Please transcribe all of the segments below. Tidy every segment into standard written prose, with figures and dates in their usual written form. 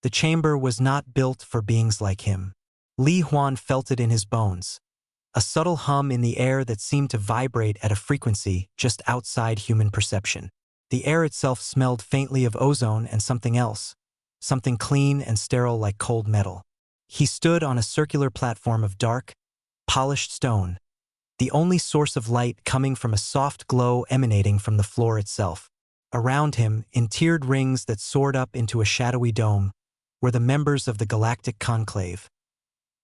The chamber was not built for beings like him. Li Huan felt it in his bones, a subtle hum in the air that seemed to vibrate at a frequency just outside human perception. The air itself smelled faintly of ozone and something else, something clean and sterile like cold metal. He stood on a circular platform of dark, polished stone, the only source of light coming from a soft glow emanating from the floor itself. Around him, in tiered rings that soared up into a shadowy dome, were the members of the Galactic Conclave.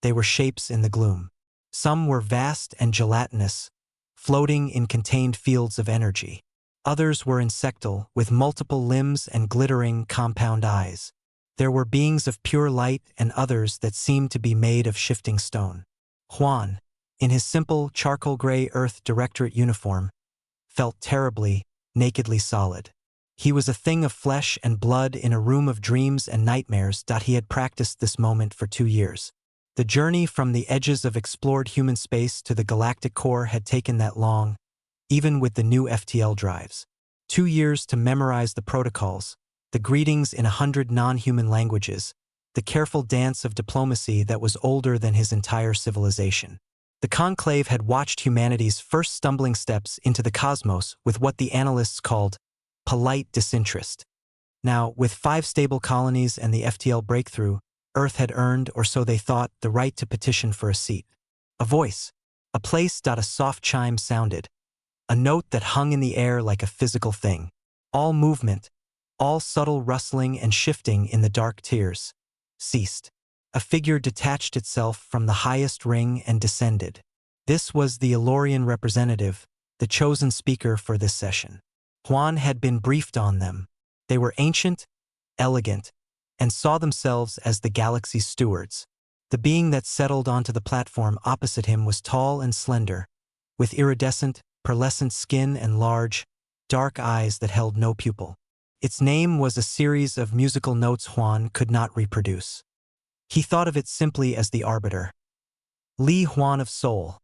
They were shapes in the gloom. Some were vast and gelatinous, floating in contained fields of energy. Others were insectal, with multiple limbs and glittering compound eyes. There were beings of pure light and others that seemed to be made of shifting stone. Huan, in his simple charcoal-gray Earth Directorate uniform, felt terribly, nakedly solid. He was a thing of flesh and blood in a room of dreams and nightmares. He had practiced this moment for 2 years. The journey from the edges of explored human space to the galactic core had taken that long, even with the new FTL drives. 2 years to memorize the protocols, the greetings in 100 non-human languages, the careful dance of diplomacy that was older than his entire civilization. The Conclave had watched humanity's first stumbling steps into the cosmos with what the analysts called polite disinterest. Now, with 5 stable colonies and the FTL breakthrough, Earth had earned, or so they thought, the right to petition for a seat. A voice, a place. A soft chime sounded, a note that hung in the air like a physical thing. All movement, all subtle rustling and shifting in the dark tiers, ceased. A figure detached itself from the highest ring and descended. This was the Elorian representative, the chosen speaker for this session. Huan had been briefed on them. They were ancient, elegant, and saw themselves as the galaxy's stewards. The being that settled onto the platform opposite him was tall and slender, with iridescent, pearlescent skin and large, dark eyes that held no pupil. Its name was a series of musical notes Huan could not reproduce. He thought of it simply as the Arbiter. Li Huan of Soul.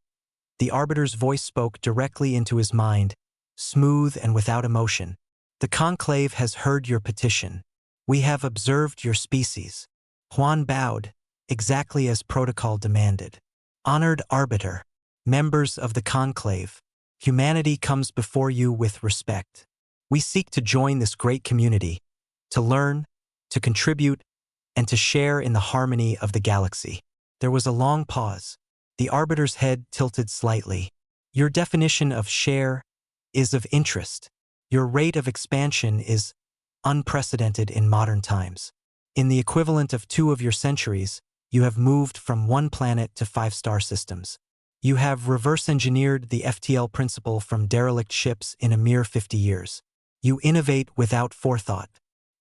The Arbiter's voice spoke directly into his mind, smooth and without emotion. The Conclave has heard your petition. We have observed your species. Huan bowed, exactly as protocol demanded. Honored Arbiter, members of the Conclave, humanity comes before you with respect. We seek to join this great community, to learn, to contribute, and to share in the harmony of the galaxy. There was a long pause. The Arbiter's head tilted slightly. Your definition of share is of interest. Your rate of expansion is unprecedented in modern times. In the equivalent of 2 of your centuries, you have moved from 1 planet to 5 star systems. You have reverse-engineered the FTL principle from derelict ships in a mere 50 years. You innovate without forethought.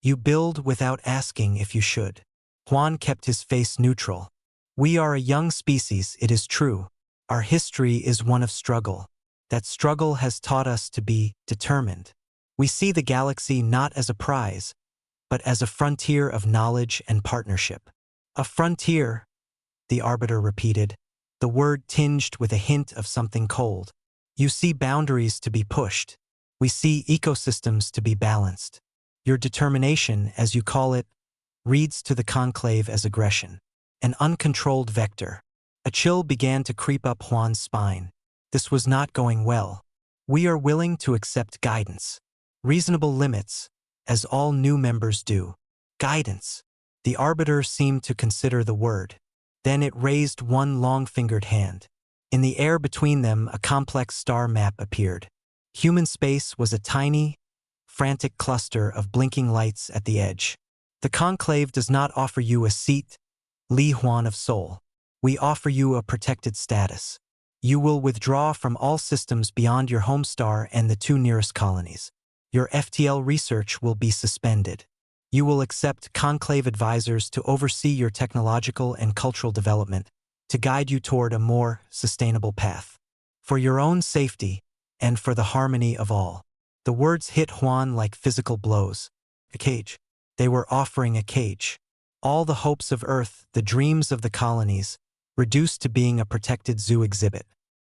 You build without asking if you should. Huan kept his face neutral. We are a young species, it is true. Our history is one of struggle. That struggle has taught us to be determined. We see the galaxy not as a prize, but as a frontier of knowledge and partnership. A frontier, the Arbiter repeated, the word tinged with a hint of something cold. You see boundaries to be pushed. We see ecosystems to be balanced. Your determination, as you call it, reads to the Conclave as aggression, an uncontrolled vector. A chill began to creep up Huan's spine. This was not going well. We are willing to accept guidance. Reasonable limits, as all new members do. Guidance. The Arbiter seemed to consider the word. Then it raised one long-fingered hand. In the air between them, a complex star map appeared. Human space was a tiny, frantic cluster of blinking lights at the edge. The Conclave does not offer you a seat, Li Huan of Soul. We offer you a protected status. You will withdraw from all systems beyond your home star and the 2 nearest colonies. Your FTL research will be suspended. You will accept Conclave advisors to oversee your technological and cultural development, to guide you toward a more sustainable path. For your own safety, and for the harmony of all. The words hit Huan like physical blows. A cage. They were offering a cage. All the hopes of Earth, the dreams of the colonies, reduced to being a protected zoo exhibit.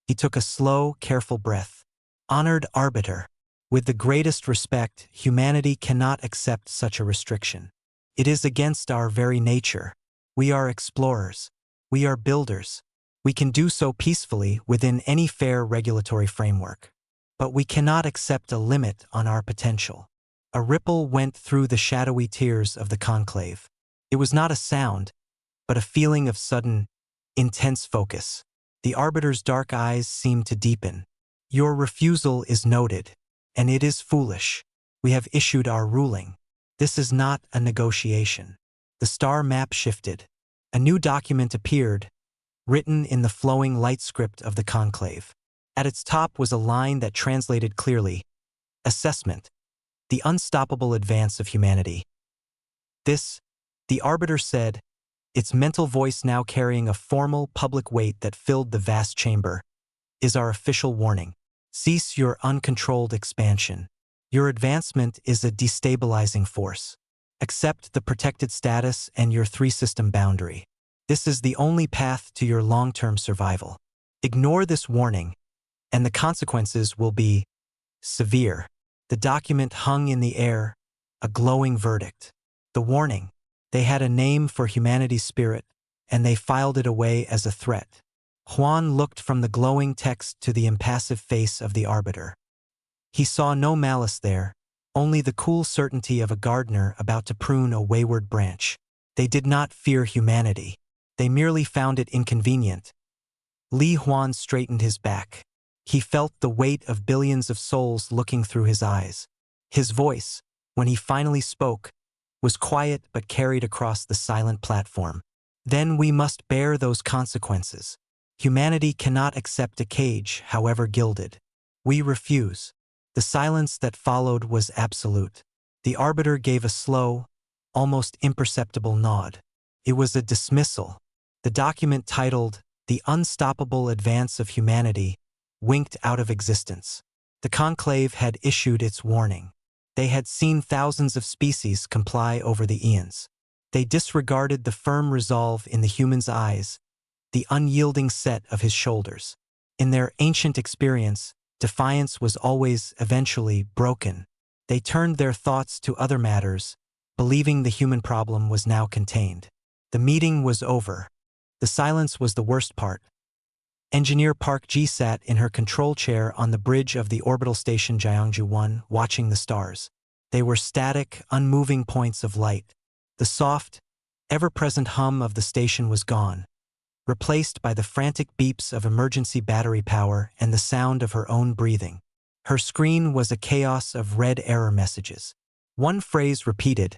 He took a slow, careful breath. Honored Arbiter. With the greatest respect, humanity cannot accept such a restriction. It is against our very nature. We are explorers. We are builders. We can do so peacefully within any fair regulatory framework. But we cannot accept a limit on our potential. A ripple went through the shadowy tiers of the conclave. It was not a sound, but a feeling of sudden, intense focus. The arbiter's dark eyes seemed to deepen. Your refusal is noted, and it is foolish. We have issued our ruling. This is not a negotiation. The star map shifted. A new document appeared, written in the flowing light script of the conclave. At its top was a line that translated clearly, Assessment, the unstoppable advance of humanity. This, the arbiter said, its mental voice now carrying a formal public weight that filled the vast chamber, is our official warning. Cease your uncontrolled expansion. Your advancement is a destabilizing force. Accept the protected status and your three-system boundary. This is the only path to your long-term survival. Ignore this warning, and the consequences will be severe. The document hung in the air, a glowing verdict. The warning. They had a name for humanity's spirit, and they filed it away as a threat. Juan looked from the glowing text to the impassive face of the arbiter. He saw no malice there, only the cool certainty of a gardener about to prune a wayward branch. They did not fear humanity. They merely found it inconvenient. Li Huan straightened his back. He felt the weight of billions of souls looking through his eyes. His voice, when he finally spoke, was quiet but carried across the silent platform. Then we must bear those consequences. Humanity cannot accept a cage, however gilded. We refuse. The silence that followed was absolute. The arbiter gave a slow, almost imperceptible nod. It was a dismissal. The document titled, The Unstoppable Advance of Humanity, winked out of existence. The conclave had issued its warning. They had seen thousands of species comply over the eons. They disregarded the firm resolve in the human's eyes, the unyielding set of his shoulders. In their ancient experience, defiance was always, eventually, broken. They turned their thoughts to other matters, believing the human problem was now contained. The meeting was over. The silence was the worst part. Engineer Park Ji sat in her control chair on the bridge of the orbital station Jiangju 1, watching the stars. They were static, unmoving points of light. The soft, ever-present hum of the station was gone, replaced by the frantic beeps of emergency battery power and the sound of her own breathing. Her screen was a chaos of red error messages. One phrase repeated,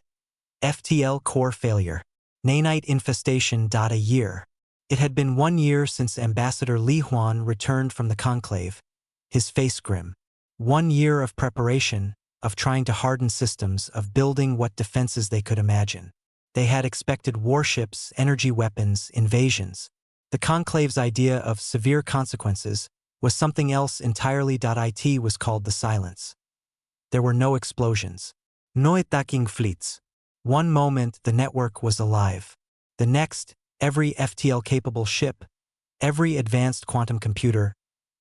FTL core failure. Nanite infestation. A year. It had been 1 year since Ambassador Li Huan returned from the conclave, his face grim. 1 year of preparation, of trying to harden systems, of building what defenses they could imagine. They had expected warships, energy weapons, invasions. The conclave's idea of severe consequences was something else entirely. It was called the silence. There were no explosions. No attacking fleets. One moment the network was alive. The next, every FTL-capable ship, every advanced quantum computer,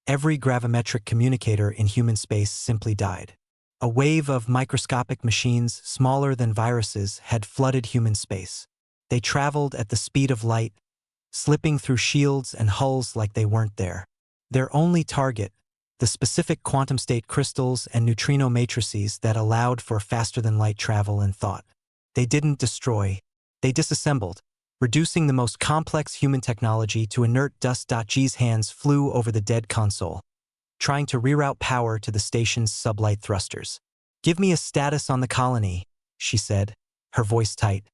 every gravimetric communicator in human space simply died. A wave of microscopic machines smaller than viruses had flooded human space. They traveled at the speed of light, slipping through shields and hulls like they weren't there. Their only target, the specific quantum state crystals and neutrino matrices that allowed for faster-than-light travel and thought. They didn't destroy. They disassembled, reducing the most complex human technology to inert dust. G's hands flew over the dead console, trying to reroute power to the station's sublight thrusters. Give me a status on the colony, she said, her voice tight.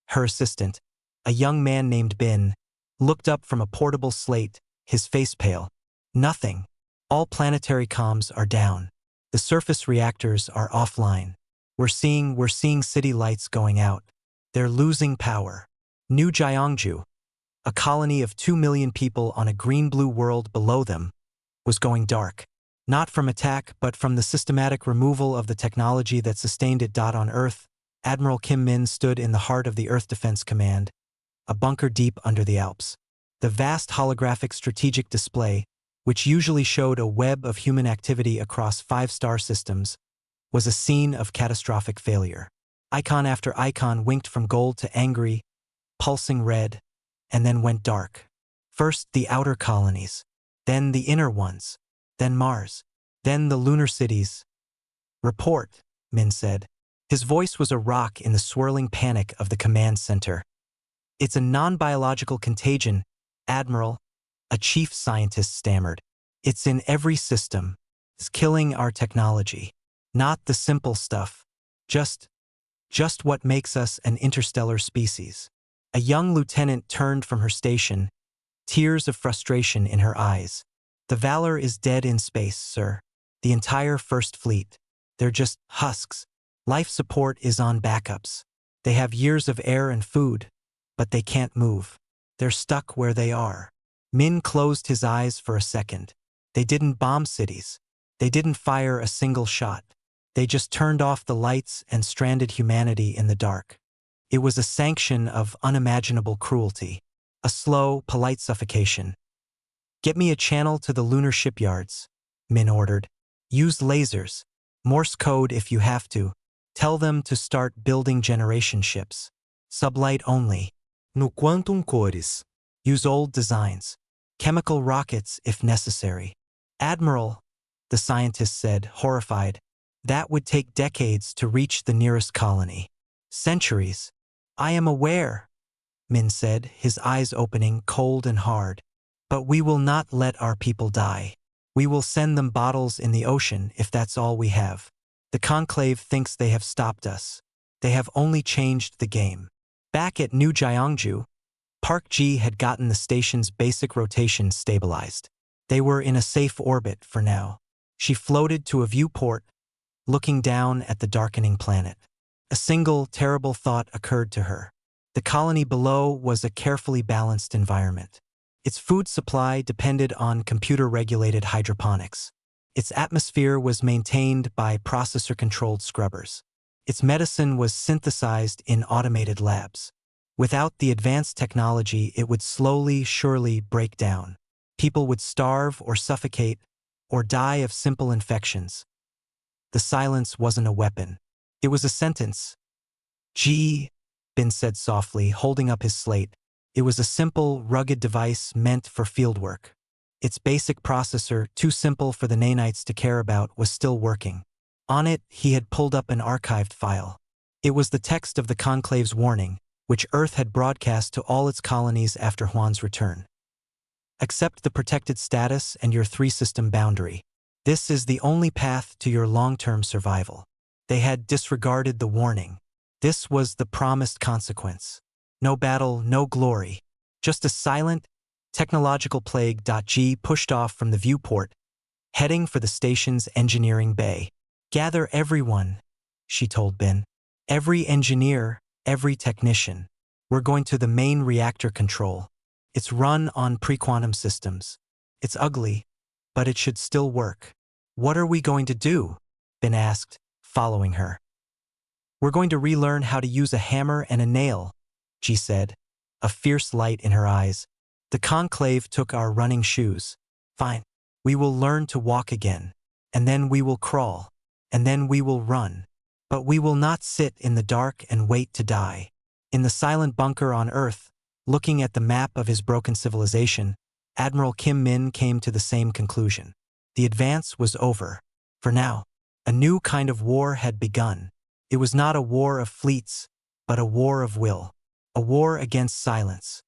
Her assistant, a young man named Bin, looked up from a portable slate, his face pale. Nothing. All planetary comms are down. The surface reactors are offline. We're seeing city lights going out. They're losing power. New Jiangju, a colony of 2 million people on a green-blue world below them, was going dark. Not from attack, but from the systematic removal of the technology that sustained it. On Earth, Admiral Kim Min stood in the heart of the Earth Defense Command, a bunker deep under the Alps. The vast holographic strategic display, which usually showed a web of human activity across 5-star systems, was a scene of catastrophic failure. Icon after icon winked from gold to angry, pulsing red, and then went dark. First the outer colonies, then the inner ones, then Mars, then the lunar cities. Report, Min said. His voice was a rock in the swirling panic of the command center. It's a non-biological contagion, Admiral, a chief scientist stammered. It's in every system. It's killing our technology. Not the simple stuff. Just what makes us an interstellar species. A young lieutenant turned from her station, tears of frustration in her eyes. The Valor is dead in space, sir. The entire First Fleet. They're just husks. Life support is on backups. They have years of air and food, but they can't move. They're stuck where they are. Min closed his eyes for a second. They didn't bomb cities. They didn't fire a single shot. They just turned off the lights and stranded humanity in the dark. It was a sanction of unimaginable cruelty. A slow, polite suffocation. Get me a channel to the lunar shipyards, Min ordered. Use lasers. Morse code if you have to. Tell them to start building generation ships. Sublight only. No quantum cores. Use old designs. Chemical rockets if necessary. Admiral, the scientist said, horrified. That would take decades to reach the nearest colony. Centuries. I am aware, Min said, his eyes opening, cold and hard. But we will not let our people die. We will send them bottles in the ocean if that's all we have. The Conclave thinks they have stopped us. They have only changed the game. Back at New Gyeongju, Park Ji had gotten the station's basic rotation stabilized. They were in a safe orbit for now. She floated to a viewport, looking down at the darkening planet. A single, terrible thought occurred to her. The colony below was a carefully balanced environment. Its food supply depended on computer-regulated hydroponics. Its atmosphere was maintained by processor-controlled scrubbers. Its medicine was synthesized in automated labs. Without the advanced technology, it would slowly, surely break down. People would starve or suffocate or die of simple infections. The silence wasn't a weapon. It was a sentence. Gee, Bin said softly, holding up his slate. It was a simple, rugged device meant for fieldwork. Its basic processor, too simple for the nanites to care about, was still working. On it, he had pulled up an archived file. It was the text of the Conclave's warning, which Earth had broadcast to all its colonies after Juan's return. Accept the protected status and your three-system boundary. This is the only path to your long-term survival. They had disregarded the warning. This was the promised consequence. No battle, no glory. Just a silent, technological plague. G pushed off from the viewport, heading for the station's engineering bay. Gather everyone, she told Bin. Every engineer, every technician. We're going to the main reactor control. It's run on pre-quantum systems. It's ugly, but it should still work. What are we going to do? Bin asked, following her. We're going to relearn how to use a hammer and a nail, G said, a fierce light in her eyes. The Conclave took our running shoes. Fine. We will learn to walk again. And then we will crawl. And then we will run. But we will not sit in the dark and wait to die. In the silent bunker on Earth, looking at the map of his broken civilization, Admiral Kim Min came to the same conclusion. The advance was over. For now, a new kind of war had begun. It was not a war of fleets, but a war of will. A war against silence.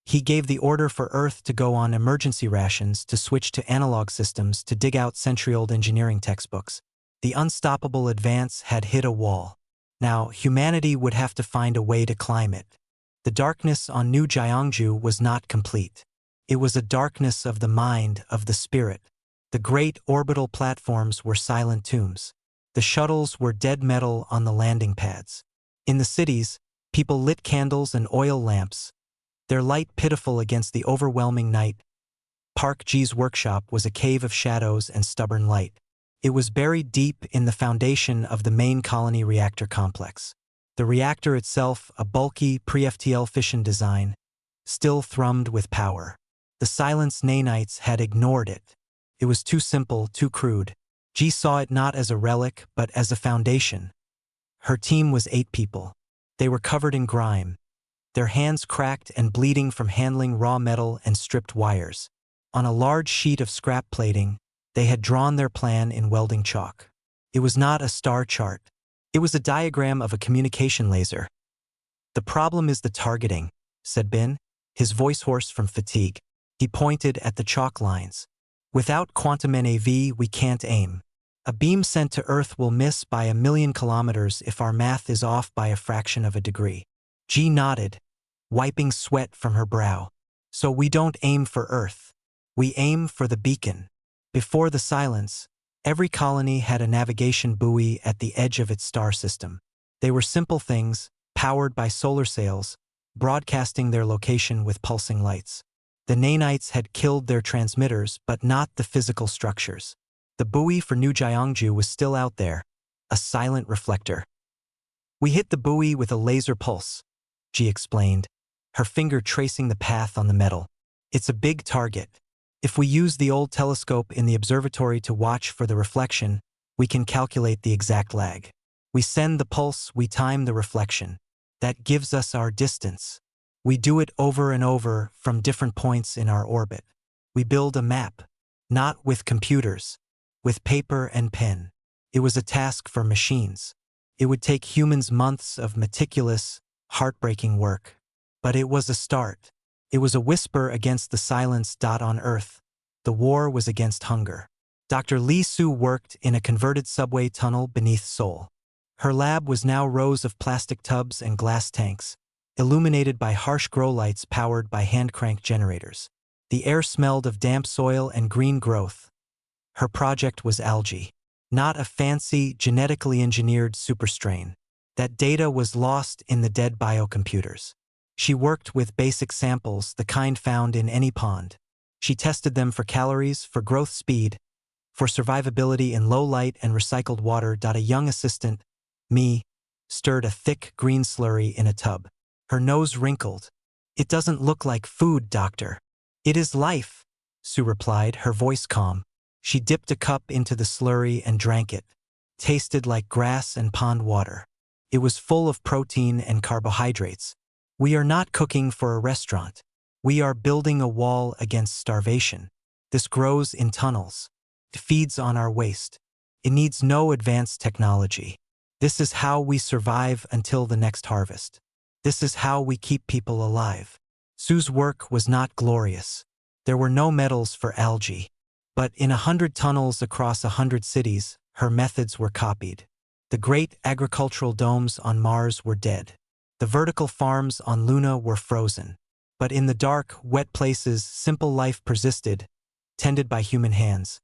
He gave the order for Earth to go on emergency rations, to switch to analog systems, to dig out century-old engineering textbooks. The unstoppable advance had hit a wall. Now, humanity would have to find a way to climb it. The darkness on New Gyeongju was not complete. It was a darkness of the mind, of the spirit. The great orbital platforms were silent tombs. The shuttles were dead metal on the landing pads. In the cities, people lit candles and oil lamps, their light pitiful against the overwhelming night. Park Ji's workshop was a cave of shadows and stubborn light. It was buried deep in the foundation of the main colony reactor complex. The reactor itself, a bulky pre-FTL fission design, still thrummed with power. The silence nanites had ignored it. It was too simple, too crude. Ji saw it not as a relic, but as a foundation. Her team was 8 people. They were covered in grime, their hands cracked and bleeding from handling raw metal and stripped wires. On a large sheet of scrap plating, they had drawn their plan in welding chalk. It was not a star chart. It was a diagram of a communication laser. "The problem is the targeting," said Ben, his voice hoarse from fatigue. He pointed at the chalk lines. "Without quantum NAV, we can't aim. A beam sent to Earth will miss by 1,000,000 kilometers if our math is off by a fraction of a degree." G nodded, wiping sweat from her brow. "So we don't aim for Earth. We aim for the beacon." Before the silence, every colony had a navigation buoy at the edge of its star system. They were simple things, powered by solar sails, broadcasting their location with pulsing lights. The nanites had killed their transmitters, but not the physical structures. The buoy for New Jiangju was still out there, a silent reflector. "We hit the buoy with a laser pulse," Ji explained, her finger tracing the path on the metal. "It's a big target. If we use the old telescope in the observatory to watch for the reflection, we can calculate the exact lag. We send the pulse, we time the reflection. That gives us our distance. We do it over and over from different points in our orbit. We build a map, not with computers, with paper and pen. It was a task for machines. It would take humans months of meticulous, heartbreaking work. But it was a start. It was a whisper against the silence. On Earth, the war was against hunger. Dr. Li Su worked in a converted subway tunnel beneath Seoul. Her lab was now rows of plastic tubs and glass tanks, illuminated by harsh grow lights powered by hand-crank generators. The air smelled of damp soil and green growth. Her project was algae, not a fancy, genetically engineered superstrain. That data was lost in the dead biocomputers. She worked with basic samples, the kind found in any pond. She tested them for calories, for growth speed, for survivability in low light and recycled water. A young assistant, me, stirred a thick green slurry in a tub. Her nose wrinkled. "It doesn't look like food, doctor." "It is life," Sue replied, her voice calm. She dipped a cup into the slurry and drank it. Tasted like grass and pond water. It was full of protein and carbohydrates. "We are not cooking for a restaurant. We are building a wall against starvation. This grows in tunnels. It feeds on our waste. It needs no advanced technology. This is how we survive until the next harvest. This is how we keep people alive." Sue's work was not glorious. There were no medals for algae. But in 100 tunnels across 100 cities, her methods were copied. The great agricultural domes on Mars were dead. The vertical farms on Luna were frozen. But in the dark, wet places, simple life persisted, tended by human hands.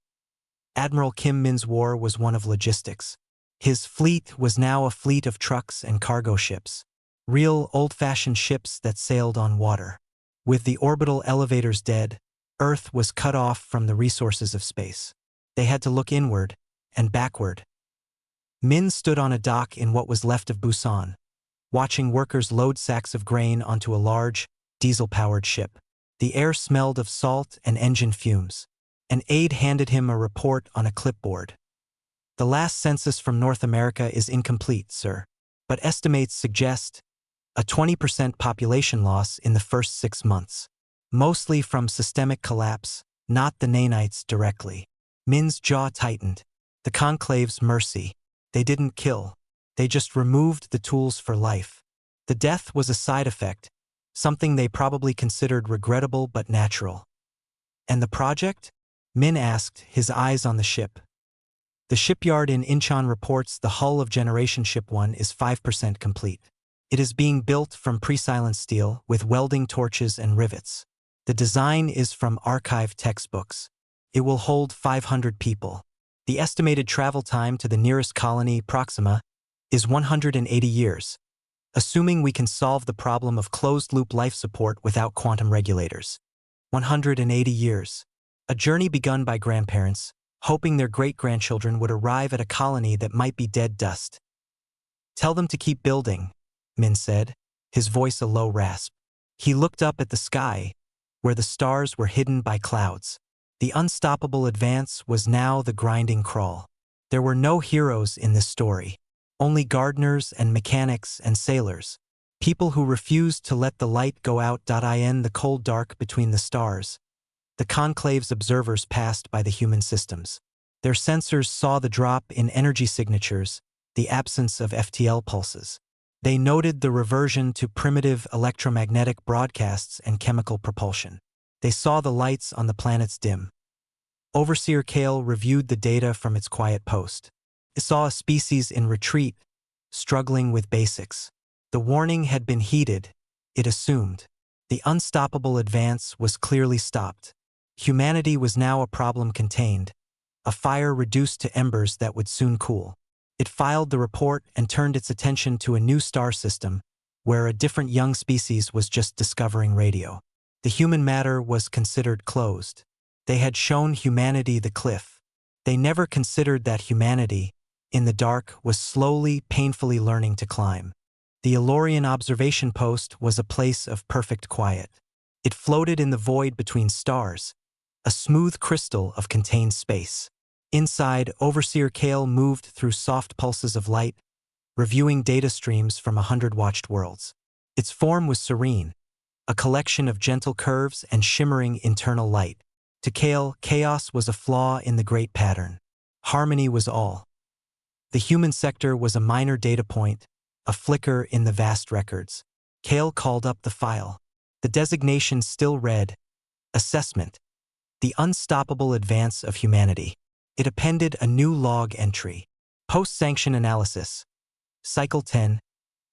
Admiral Kim Min's war was one of logistics. His fleet was now a fleet of trucks and cargo ships. Real, old-fashioned ships that sailed on water. With the orbital elevators dead, Earth was cut off from the resources of space. They had to look inward and backward. Min stood on a dock in what was left of Busan, watching workers load sacks of grain onto a large, diesel-powered ship. The air smelled of salt and engine fumes. An aide handed him a report on a clipboard. "The last census from North America is incomplete, sir, but estimates suggest a 20% population loss in the first 6 months. Mostly from systemic collapse, not the nanites directly." Min's jaw tightened. The conclave's mercy. They didn't kill. They just removed the tools for life. The death was a side effect, something they probably considered regrettable but natural. "And the project?" Min asked, his eyes on the ship. "The shipyard in Incheon reports the hull of Generation Ship 1 is 5% complete. It is being built from pre-silent steel with welding torches and rivets. The design is from archived textbooks. It will hold 500 people. The estimated travel time to the nearest colony, Proxima, is 180 years, assuming we can solve the problem of closed-loop life support without quantum regulators. 180 years. A journey begun by grandparents, hoping their great-grandchildren would arrive at a colony that might be dead dust. "Tell them to keep building," Min said, his voice a low rasp. He looked up at the sky, where the stars were hidden by clouds. The unstoppable advance was now the grinding crawl. There were no heroes in this story. Only gardeners and mechanics and sailors. People who refused to let the light go out. In the cold dark between the stars, the conclave's observers passed by the human systems. Their sensors saw the drop in energy signatures, the absence of FTL pulses. They noted the reversion to primitive electromagnetic broadcasts and chemical propulsion. They saw the lights on the planets dim. Overseer Kale reviewed the data from its quiet post. It saw a species in retreat, struggling with basics. The warning had been heeded, it assumed. The unstoppable advance was clearly stopped. Humanity was now a problem contained, a fire reduced to embers that would soon cool. It filed the report and turned its attention to a new star system, where a different young species was just discovering radio. The human matter was considered closed. They had shown humanity the cliff. They never considered that humanity, in the dark, was slowly, painfully learning to climb. The Elorian observation post was a place of perfect quiet. It floated in the void between stars, a smooth crystal of contained space. Inside, Overseer Kale moved through soft pulses of light, reviewing data streams from 100 watched worlds. Its form was serene, a collection of gentle curves and shimmering internal light. To Kale, chaos was a flaw in the great pattern. Harmony was all. The human sector was a minor data point, a flicker in the vast records. Kale called up the file. The designation still read, Assessment. The unstoppable advance of humanity. It appended a new log entry. Post-sanction analysis. Cycle 10.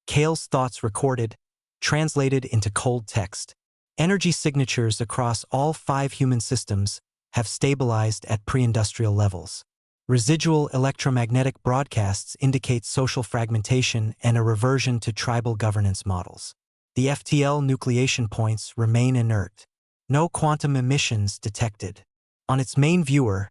Kale's thoughts recorded, translated into cold text. Energy signatures across all 5 human systems have stabilized at pre-industrial levels. Residual electromagnetic broadcasts indicate social fragmentation and a reversion to tribal governance models. The FTL nucleation points remain inert. No quantum emissions detected. On its main viewer,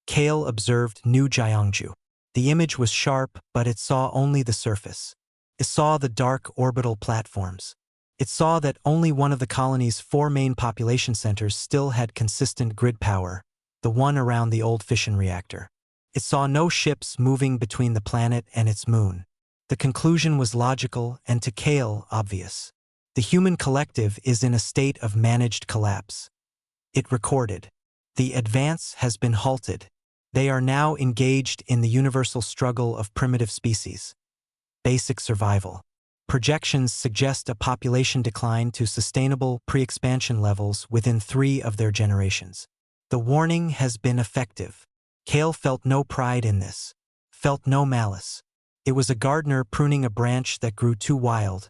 Kale observed New Jiangju. The image was sharp, but it saw only the surface. It saw the dark orbital platforms. It saw that only one of the colony's 4 main population centers still had consistent grid power, the one around the old fission reactor. It saw no ships moving between the planet and its moon. The conclusion was logical and to Kale obvious. The human collective is in a state of managed collapse. It recorded. The advance has been halted. They are now engaged in the universal struggle of primitive species. Basic survival. Projections suggest a population decline to sustainable pre-expansion levels within 3 of their generations. The warning has been effective. Kale felt no pride in this, felt no malice. It was a gardener pruning a branch that grew too wild,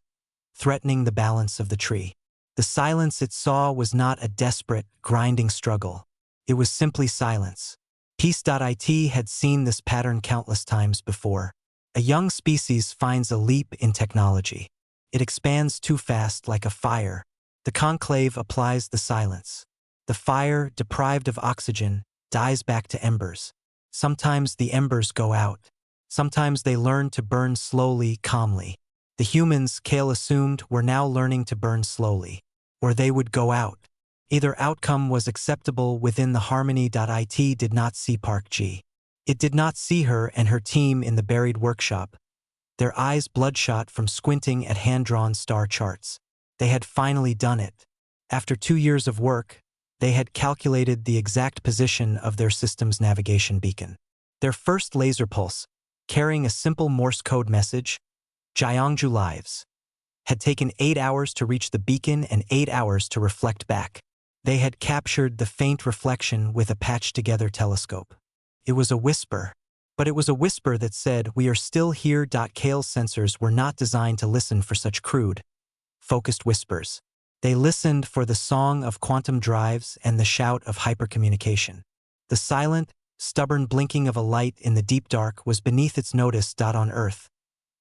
threatening the balance of the tree. The silence it saw was not a desperate, grinding struggle. It was simply silence. Peace.it had seen this pattern countless times before. A young species finds a leap in technology. It expands too fast like a fire. The conclave applies the silence. The fire, deprived of oxygen, dies back to embers. Sometimes the embers go out. Sometimes they learn to burn slowly, calmly. The humans, Kale assumed, were now learning to burn slowly. Or they would go out. Either outcome was acceptable within the Harmony.it did not see Park G. It did not see her and her team in the buried workshop, their eyes bloodshot from squinting at hand-drawn star charts. They had finally done it. After 2 years of work, they had calculated the exact position of their system's navigation beacon. Their first laser pulse, carrying a simple Morse code message, Jiangju Lives, had taken 8 hours to reach the beacon and 8 hours to reflect back. They had captured the faint reflection with a patched-together telescope. It was a whisper, but it was a whisper that said, "We are still here." Kale's sensors were not designed to listen for such crude, focused whispers. They listened for the song of quantum drives and the shout of hypercommunication. The silent, stubborn blinking of a light in the deep dark was beneath its notice. On Earth,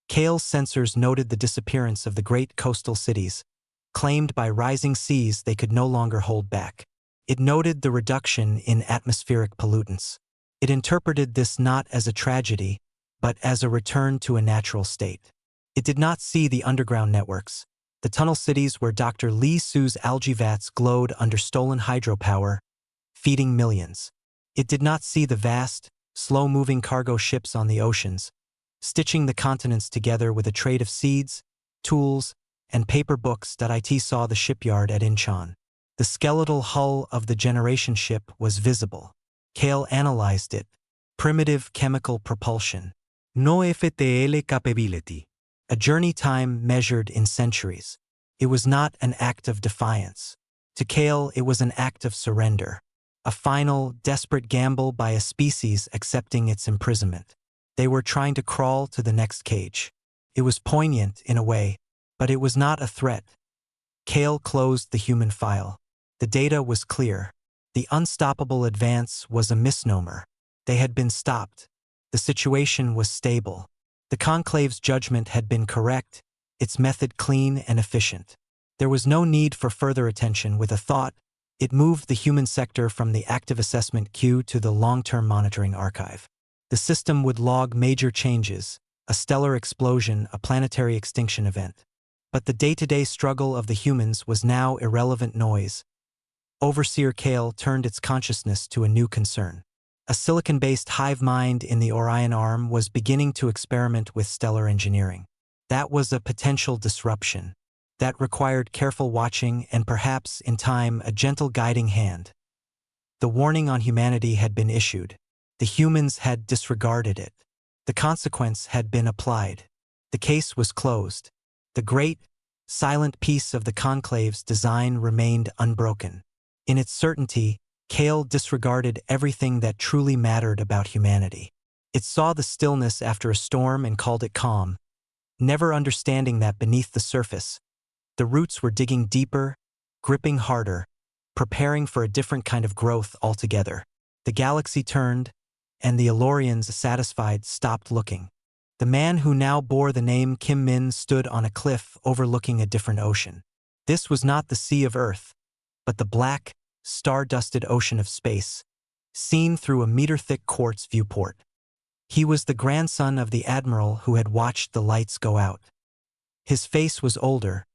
Kale's sensors noted the disappearance of the great coastal cities, claimed by rising seas they could no longer hold back. It noted the reduction in atmospheric pollutants. It interpreted this not as a tragedy, but as a return to a natural state. It did not see the underground networks, the tunnel cities where Dr. Lee Su's algae vats glowed under stolen hydropower, feeding millions. It did not see the vast, slow-moving cargo ships on the oceans, stitching the continents together with a trade of seeds, tools, and paper books. It saw the shipyard at Incheon. The skeletal hull of the generation ship was visible. Kale analyzed it. Primitive chemical propulsion. No FTL capability. A journey time measured in centuries. It was not an act of defiance. To Kale, it was an act of surrender. A final, desperate gamble by a species accepting its imprisonment. They were trying to crawl to the next cage. It was poignant in a way, but it was not a threat. Kale closed the human file. The data was clear. The unstoppable advance was a misnomer. They had been stopped. The situation was stable. The Conclave's judgment had been correct, its method clean and efficient. There was no need for further attention. With a thought, it moved the human sector from the active assessment queue to the long-term monitoring archive. The system would log major changes, a stellar explosion, a planetary extinction event. But the day-to-day struggle of the humans was now irrelevant noise. Overseer Kale turned its consciousness to a new concern. A silicon-based hive mind in the Orion Arm was beginning to experiment with stellar engineering. That was a potential disruption. That required careful watching and perhaps, in time, a gentle guiding hand. The warning on humanity had been issued. The humans had disregarded it. The consequence had been applied. The case was closed. The great, silent peace of the Conclave's design remained unbroken. In its certainty, Kale disregarded everything that truly mattered about humanity. It saw the stillness after a storm and called it calm, never understanding that beneath the surface, the roots were digging deeper, gripping harder, preparing for a different kind of growth altogether. The galaxy turned, and the Elorians, satisfied, stopped looking. The man who now bore the name Kim Min stood on a cliff overlooking a different ocean. This was not the sea of Earth, but the black, star-dusted ocean of space, seen through a meter-thick quartz viewport. He was the grandson of the admiral who had watched the lights go out. His face was older,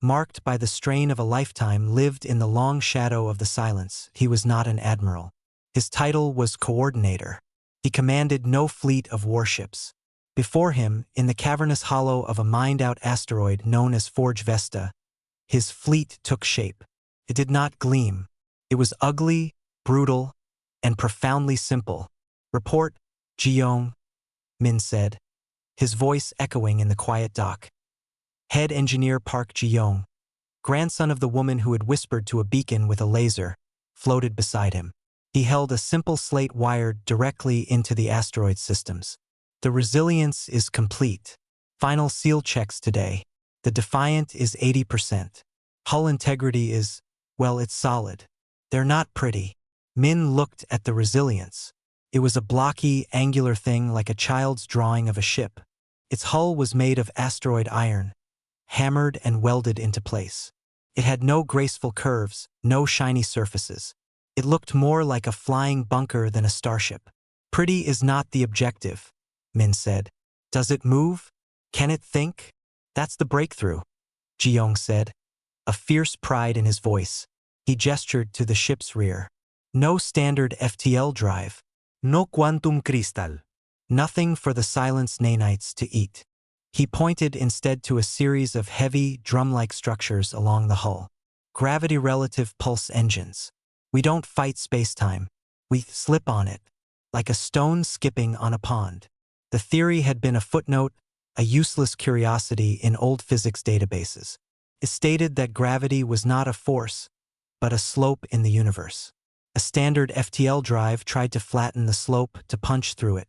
marked by the strain of a lifetime lived in the long shadow of the silence. He was not an admiral. His title was coordinator. He commanded no fleet of warships. Before him, in the cavernous hollow of a mined-out asteroid known as Forge Vesta, his fleet took shape. It did not gleam. It was ugly, brutal, and profoundly simple. "Report, Jiyoung," Min said, his voice echoing in the quiet dock. Head engineer Park Jiyoung, grandson of the woman who had whispered to a beacon with a laser, floated beside him. He held a simple slate wired directly into the asteroid systems. "The resilience is complete. Final seal checks today. The Defiant is 80%. Hull integrity is, well, it's solid. They're not pretty." Min looked at the resilience. It was a blocky, angular thing like a child's drawing of a ship. Its hull was made of asteroid iron, hammered and welded into place. It had no graceful curves, no shiny surfaces. It looked more like a flying bunker than a starship. "Pretty is not the objective," Min said. "Does it move? Can it think? That's the breakthrough," Jiyoung said, a fierce pride in his voice. He gestured to the ship's rear. "No standard FTL drive. No quantum crystal. Nothing for the silence nanites to eat." He pointed instead to a series of heavy, drum-like structures along the hull. "Gravity-relative pulse engines. We don't fight space-time. We slip on it, like a stone skipping on a pond." The theory had been a footnote, a useless curiosity in old physics databases. It stated that gravity was not a force, but a slope in the universe. A standard FTL drive tried to flatten the slope to punch through it.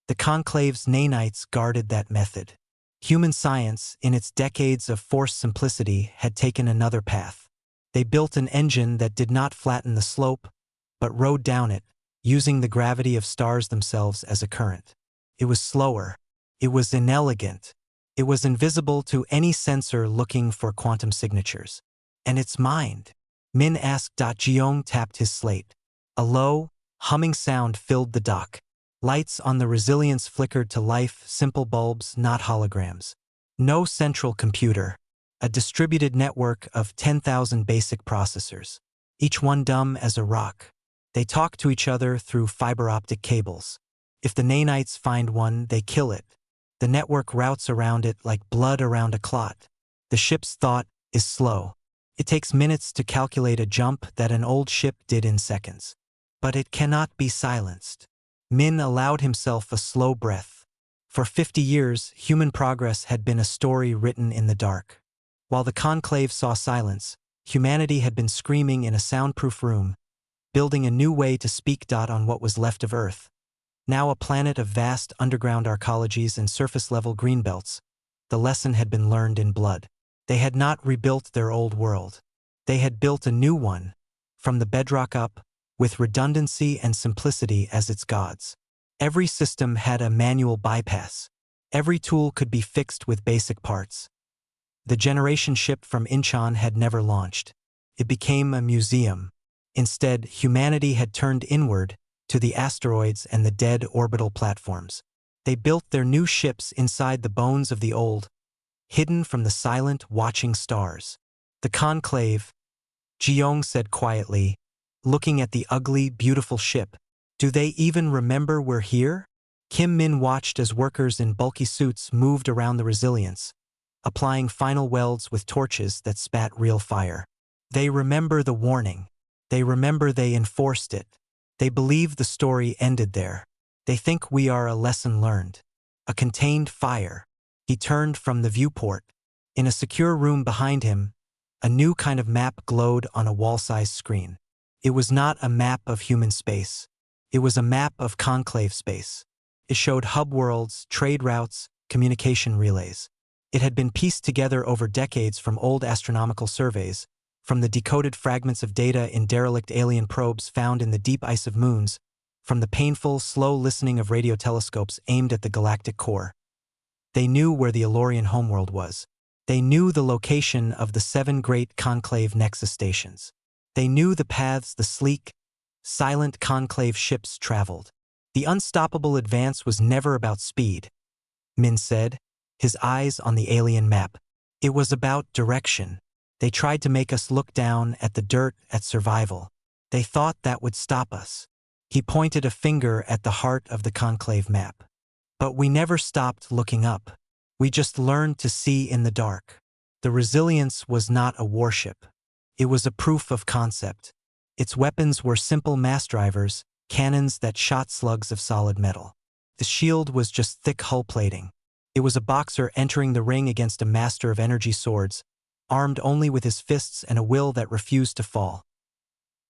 The Conclave's nanites guarded that method. Human science, in its decades of forced simplicity, had taken another path. They built an engine that did not flatten the slope, but rode down it, using the gravity of stars themselves as a current. It was slower. It was inelegant. It was invisible to any sensor looking for quantum signatures. "And its mind?" Min asked. Jiyoung tapped his slate. A low, humming sound filled the dock. Lights on the resilience flickered to life, simple bulbs, not holograms. No central computer. A distributed network of 10,000 basic processors, each one dumb as a rock. They talk to each other through fiber optic cables. If the nanites find one, they kill it. The network routes around it like blood around a clot. The ship's thought is slow. It takes minutes to calculate a jump that an old ship did in seconds. But it cannot be silenced. Min allowed himself a slow breath. For 50 years, human progress had been a story written in the dark. While the conclave saw silence, humanity had been screaming in a soundproof room, building a new way to speak on what was left of Earth. Now a planet of vast underground arcologies and surface-level greenbelts, the lesson had been learned in blood. They had not rebuilt their old world. They had built a new one, from the bedrock up, with redundancy and simplicity as its gods. Every system had a manual bypass. Every tool could be fixed with basic parts. The generation ship from Incheon had never launched. It became a museum. Instead, humanity had turned inward, to the asteroids and the dead orbital platforms. They built their new ships inside the bones of the old, hidden from the silent, watching stars. The conclave, Jeong said quietly, looking at the ugly, beautiful ship. Do they even remember we're here? Kim Min watched as workers in bulky suits moved around the resilience, applying final welds with torches that spat real fire. They remember the warning. They remember they enforced it. They believe the story ended there. They think we are a lesson learned. A contained fire. He turned from the viewport. In a secure room behind him, a new kind of map glowed on a wall-sized screen. It was not a map of human space. It was a map of conclave space. It showed hub worlds, trade routes, communication relays. It had been pieced together over decades from old astronomical surveys, from the decoded fragments of data in derelict alien probes found in the deep ice of moons, from the painful, slow listening of radio telescopes aimed at the galactic core. They knew where the Elorian homeworld was. They knew the location of the 7 great conclave nexus stations. They knew the paths the sleek, silent conclave ships traveled. The unstoppable advance was never about speed, Min said, his eyes on the alien map. It was about direction. They tried to make us look down at the dirt, at survival. They thought that would stop us. He pointed a finger at the heart of the conclave map. But we never stopped looking up. We just learned to see in the dark. The resilience was not a warship. It was a proof of concept. Its weapons were simple mass drivers, cannons that shot slugs of solid metal. The shield was just thick hull plating. It was a boxer entering the ring against a master of energy swords, armed only with his fists and a will that refused to fall.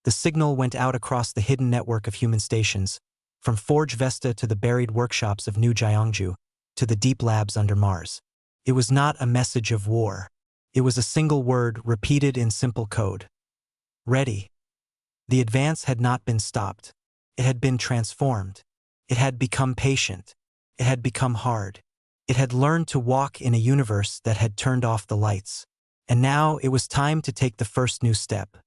The signal went out across the hidden network of human stations, from Forge Vesta to the buried workshops of New Gyeongju, to the deep labs under Mars. It was not a message of war. It was a single word repeated in simple code. Ready. The advance had not been stopped. It had been transformed. It had become patient. It had become hard. It had learned to walk in a universe that had turned off the lights. And now it was time to take the first new step.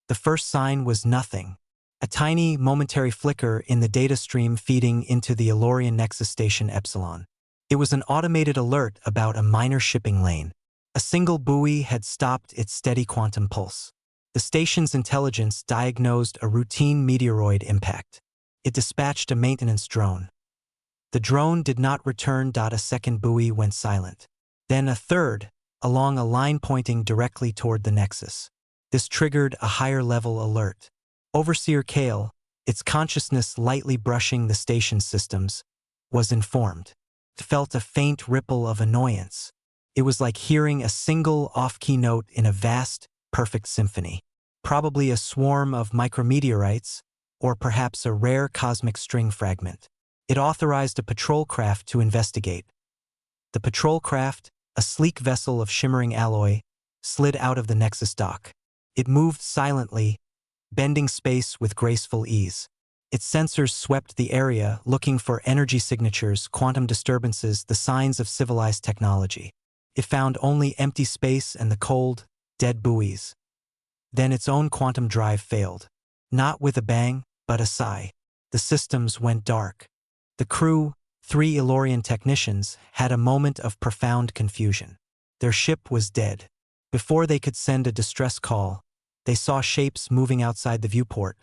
The first sign was nothing. A tiny, momentary flicker in the data stream feeding into the Elorian Nexus Station Epsilon. It was an automated alert about a minor shipping lane. A single buoy had stopped its steady quantum pulse. The station's intelligence diagnosed a routine meteoroid impact. It dispatched a maintenance drone. The drone did not return. A second buoy went silent. Then a third, along a line pointing directly toward the Nexus. This triggered a higher-level alert. Overseer Kale, its consciousness lightly brushing the station's systems, was informed. It felt a faint ripple of annoyance. It was like hearing a single off-key note in a vast, perfect symphony. Probably a swarm of micrometeorites, or perhaps a rare cosmic string fragment. It authorized a patrol craft to investigate. The patrol craft, a sleek vessel of shimmering alloy, slid out of the Nexus dock. It moved silently, bending space with graceful ease. Its sensors swept the area, looking for energy signatures, quantum disturbances, the signs of civilized technology. It found only empty space and the cold, dead buoys. Then its own quantum drive failed. Not with a bang, but a sigh. The systems went dark. The crew, 3 Elorian technicians, had a moment of profound confusion. Their ship was dead. Before they could send a distress call, they saw shapes moving outside the viewport.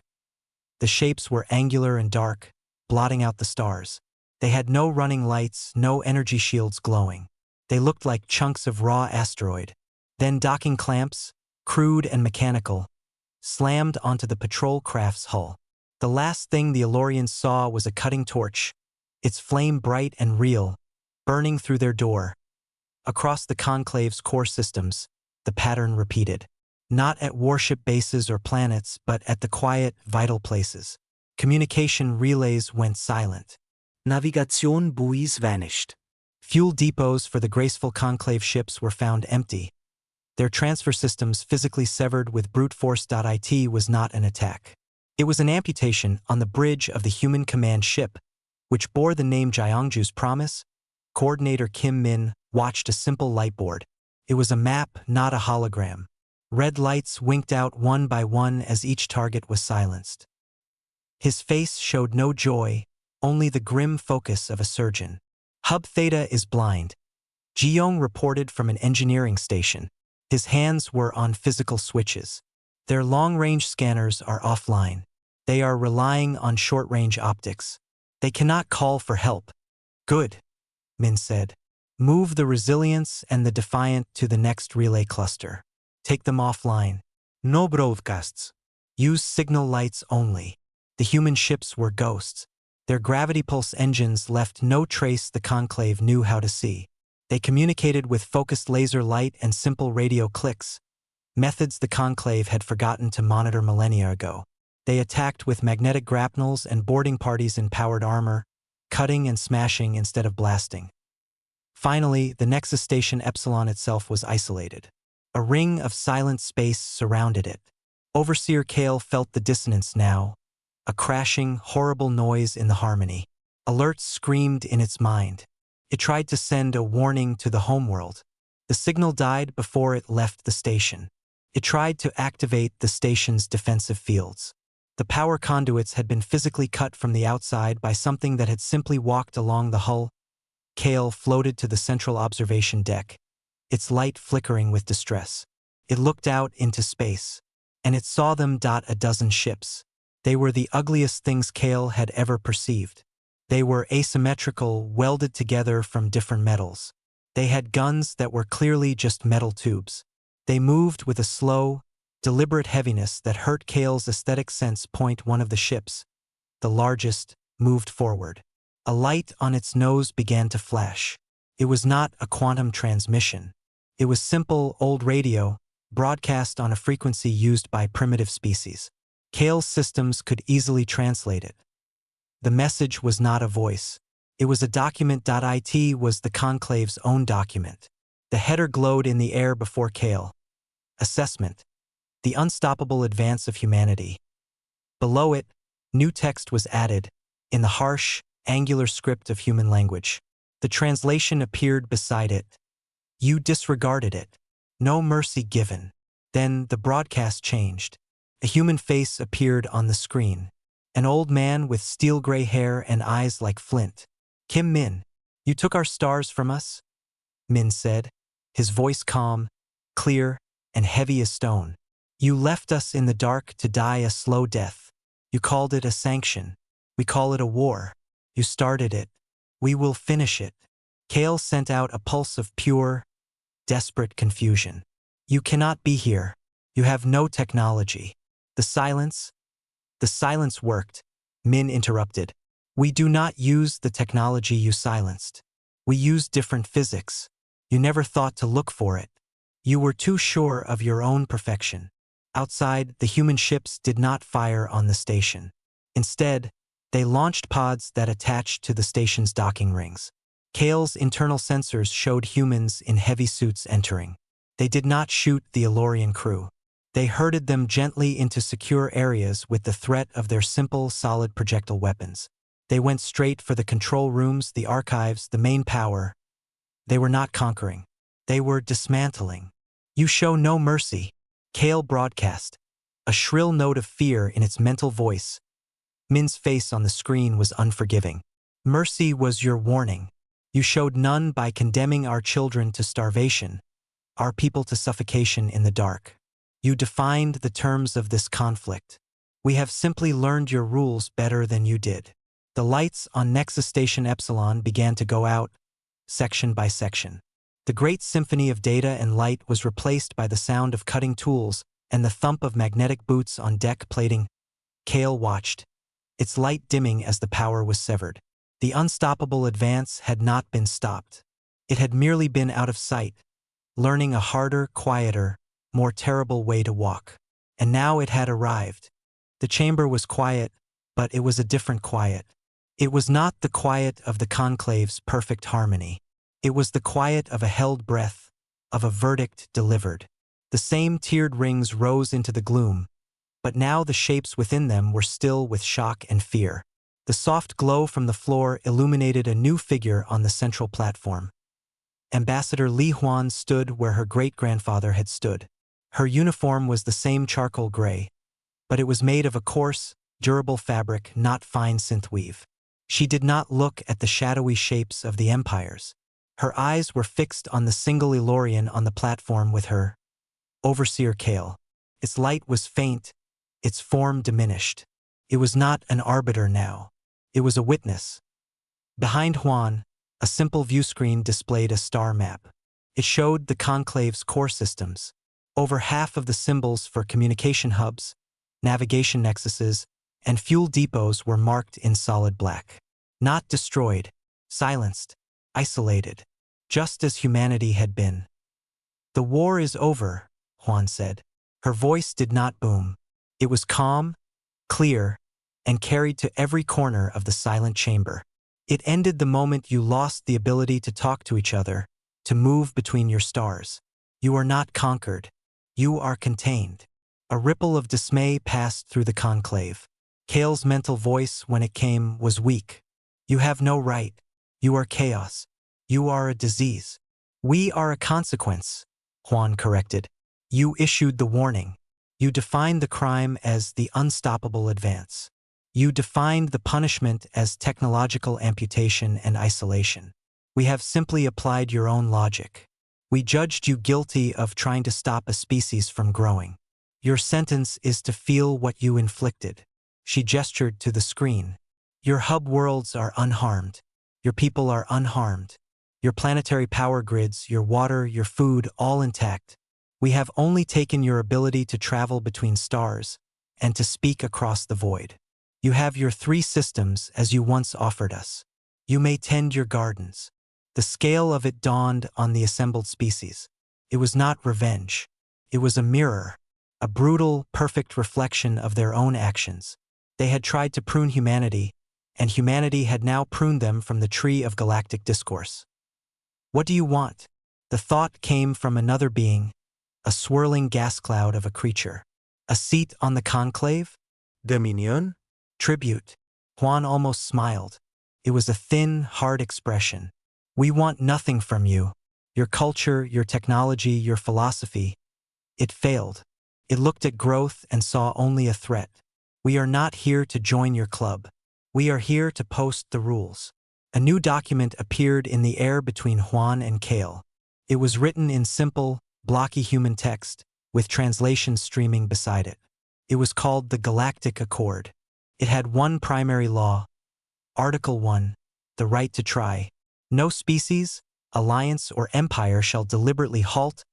The shapes were angular and dark, blotting out the stars. They had no running lights, no energy shields glowing. They looked like chunks of raw asteroid. Then docking clamps, crude and mechanical, slammed onto the patrol craft's hull. The last thing the Elorians saw was a cutting torch, its flame bright and real, burning through their door. Across the Conclave's core systems, the pattern repeated. Not at warship bases or planets, but at the quiet, vital places. Communication relays went silent. Navigation buoys vanished. Fuel depots for the graceful Conclave ships were found empty. Their transfer systems physically severed with brute force.it was not an attack. It was an amputation on the bridge of the human command ship, which bore the name Jeongju's Promise. Coordinator Kim Min watched a simple lightboard. It was a map, not a hologram. Red lights winked out one by one as each target was silenced. His face showed no joy, only the grim focus of a surgeon. Hub Theta is blind. Jeong reported from an engineering station. His hands were on physical switches. Their long-range scanners are offline. They are relying on short-range optics. They cannot call for help. Good, Min said. Move the Resilience and the Defiant to the next relay cluster. Take them offline. No broadcasts. Use signal lights only. The human ships were ghosts. Their gravity pulse engines left no trace the Conclave knew how to see. They communicated with focused laser light and simple radio clicks, methods the Conclave had forgotten to monitor millennia ago. They attacked with magnetic grapnels and boarding parties in powered armor, cutting and smashing instead of blasting. Finally, the Nexus Station Epsilon itself was isolated. A ring of silent space surrounded it. Overseer Kale felt the dissonance now, a crashing, horrible noise in the harmony. Alerts screamed in its mind. It tried to send a warning to the homeworld. The signal died before it left the station. It tried to activate the station's defensive fields. The power conduits had been physically cut from the outside by something that had simply walked along the hull. Kale floated to the central observation deck, its light flickering with distress. It looked out into space, and it saw them dot a dozen ships. They were the ugliest things Kale had ever perceived. They were asymmetrical, welded together from different metals. They had guns that were clearly just metal tubes. They moved with a slow, deliberate heaviness that hurt Kale's aesthetic sense. One of the ships, the largest, moved forward. A light on its nose began to flash. It was not a quantum transmission. It was simple, old radio, broadcast on a frequency used by primitive species. Kale's systems could easily translate it. The message was not a voice. It was a document. It was the Conclave's own document. The header glowed in the air before Kale. Assessment: the unstoppable advance of humanity. Below it, new text was added, in the harsh, angular script of human language. The translation appeared beside it. You disregarded it. No mercy given. Then the broadcast changed. A human face appeared on the screen. An old man with steel-gray hair and eyes like flint. Kim Min, you took our stars from us? Min said, his voice calm, clear, and heavy as stone. You left us in the dark to die a slow death. You called it a sanction. We call it a war. You started it. We will finish it. Kale sent out a pulse of pure, desperate confusion. You cannot be here. You have no technology. The silence worked. Min interrupted. We do not use the technology you silenced. We use different physics. You never thought to look for it. You were too sure of your own perfection. Outside, the human ships did not fire on the station. Instead, they launched pods that attached to the station's docking rings. Kale's internal sensors showed humans in heavy suits entering. They did not shoot the Elorian crew. They herded them gently into secure areas with the threat of their simple, solid projectile weapons. They went straight for the control rooms, the archives, the main power. They were not conquering. They were dismantling. You show no mercy. Kale broadcast, a shrill note of fear in its mental voice. Min's face on the screen was unforgiving. Mercy was your warning. You showed none by condemning our children to starvation, our people to suffocation in the dark. You defined the terms of this conflict. We have simply learned your rules better than you did. The lights on Nexus Station Epsilon began to go out, section by section. The great symphony of data and light was replaced by the sound of cutting tools and the thump of magnetic boots on deck plating. Kale watched, its light dimming as the power was severed. The unstoppable advance had not been stopped. It had merely been out of sight, learning a harder, quieter, more terrible way to walk. And now it had arrived. The chamber was quiet, but it was a different quiet. It was not the quiet of the conclave's perfect harmony. It was the quiet of a held breath, of a verdict delivered. The same tiered rings rose into the gloom, but now the shapes within them were still with shock and fear. The soft glow from the floor illuminated a new figure on the central platform. Ambassador Li Huan stood where her great-grandfather had stood. Her uniform was the same charcoal gray, but it was made of a coarse, durable fabric, not fine synth weave. She did not look at the shadowy shapes of the empires. Her eyes were fixed on the single Elorian on the platform with her, Overseer Kale. Its light was faint, its form diminished. It was not an arbiter now. It was a witness. Behind Huan, a simple view screen displayed a star map. It showed the conclave's core systems. Over half of the symbols for communication hubs, navigation nexuses, and fuel depots were marked in solid black. Not destroyed, silenced, isolated, just as humanity had been. "The war is over," Huan said. Her voice did not boom. It was calm, clear, and carried to every corner of the silent chamber. It ended the moment you lost the ability to talk to each other, to move between your stars. You are not conquered. You are contained. A ripple of dismay passed through the conclave. Kale's mental voice, when it came, was weak. "You have no right. You are chaos. You are a disease." "We are a consequence," Huan corrected. "You issued the warning. You defined the crime as the unstoppable advance. You defined the punishment as technological amputation and isolation. We have simply applied your own logic. We judged you guilty of trying to stop a species from growing. Your sentence is to feel what you inflicted." She gestured to the screen. "Your hub worlds are unharmed. Your people are unharmed. Your planetary power grids, your water, your food, all intact. We have only taken your ability to travel between stars and to speak across the void. You have your 3 systems as you once offered us. You may tend your gardens." The scale of it dawned on the assembled species. It was not revenge. It was a mirror, a brutal, perfect reflection of their own actions. They had tried to prune humanity, and humanity had now pruned them from the tree of galactic discourse. "What do you want?" The thought came from another being, a swirling gas cloud of a creature. "A seat on the conclave? Dominion? Tribute." Huan almost smiled. It was a thin, hard expression. "We want nothing from you. Your culture, your technology, your philosophy." It failed. It looked at growth and saw only a threat. "We are not here to join your club. We are here to post the rules." A new document appeared in the air between Huan and Kale. It was written in simple, blocky human text, with translations streaming beside it. It was called the Galactic Accord. It had one primary law. Article 1, the right to try. No species, alliance, or empire shall deliberately halt,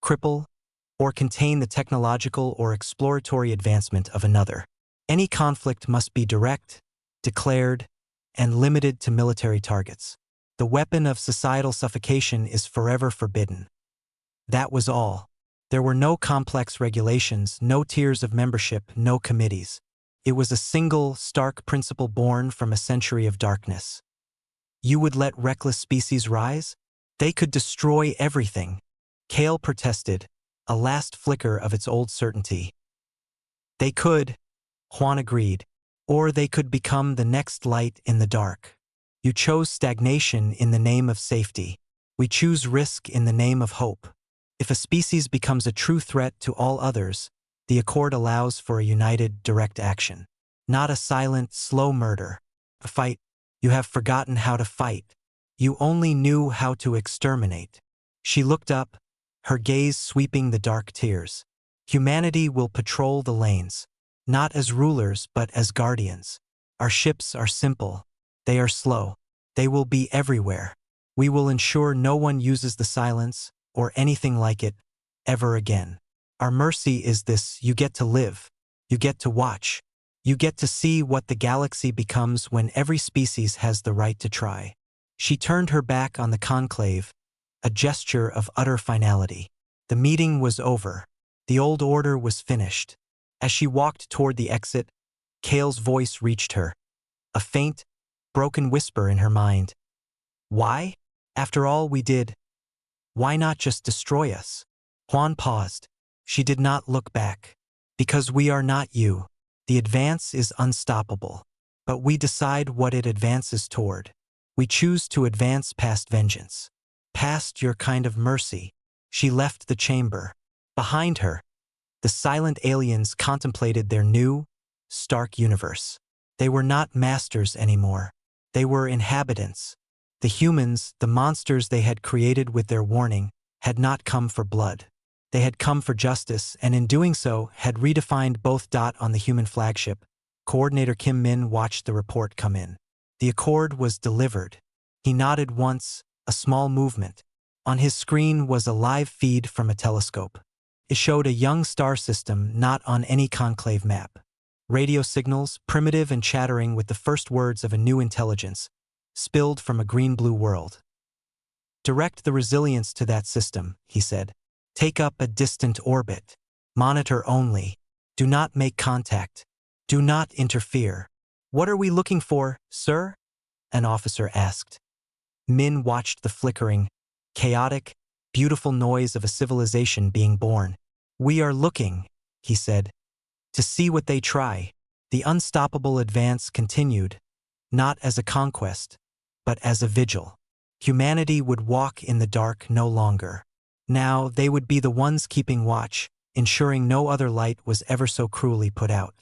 cripple, or contain the technological or exploratory advancement of another. Any conflict must be direct, declared, and limited to military targets. The weapon of societal suffocation is forever forbidden. That was all. There were no complex regulations, no tiers of membership, no committees. It was a single, stark principle born from a century of darkness. You would let reckless species rise? They could destroy everything. Kale protested, a last flicker of its old certainty. "They could," Huan agreed, "or they could become the next light in the dark. You chose stagnation in the name of safety. We choose risk in the name of hope. If a species becomes a true threat to all others, the Accord allows for a united, direct action. Not a silent, slow murder. A fight. You have forgotten how to fight. You only knew how to exterminate." She looked up, her gaze sweeping the dark tiers. "Humanity will patrol the lanes, not as rulers but as guardians. Our ships are simple, They are slow. They will be everywhere. We will ensure no one uses the silence, or anything like it, ever again. Our mercy is this: you get to live. You get to watch. You get to see what the galaxy becomes when every species has the right to try. She turned her back on the conclave, a gesture of utter finality. The meeting was over. The old order was finished. As she walked toward the exit, Kale's voice reached her, a faint, broken whisper in her mind. Why? After all we did, why not just destroy us? Juan paused. She did not look back. Because we are not you. The advance is unstoppable. But we decide what it advances toward. We choose to advance past vengeance. Past your kind of mercy. She left the chamber. Behind her, the silent aliens contemplated their new, stark universe. They were not masters anymore. They were inhabitants. The humans, the monsters they had created with their warning, had not come for blood. They had come for justice, and in doing so, had redefined both. On the human flagship, Coordinator Kim Min watched the report come in. The accord was delivered. He nodded once, a small movement. On his screen was a live feed from a telescope. It showed a young star system not on any conclave map. Radio signals, primitive and chattering with the first words of a new intelligence, spilled from a green-blue world. Direct the resilience to that system, he said. Take up a distant orbit. Monitor only. Do not make contact. Do not interfere. What are we looking for, sir? An officer asked. Min watched the flickering, chaotic, beautiful noise of a civilization being born. We are looking, he said, to see what they try. The unstoppable advance continued, not as a conquest, but as a vigil. Humanity would walk in the dark no longer. Now they would be the ones keeping watch, ensuring no other light was ever so cruelly put out.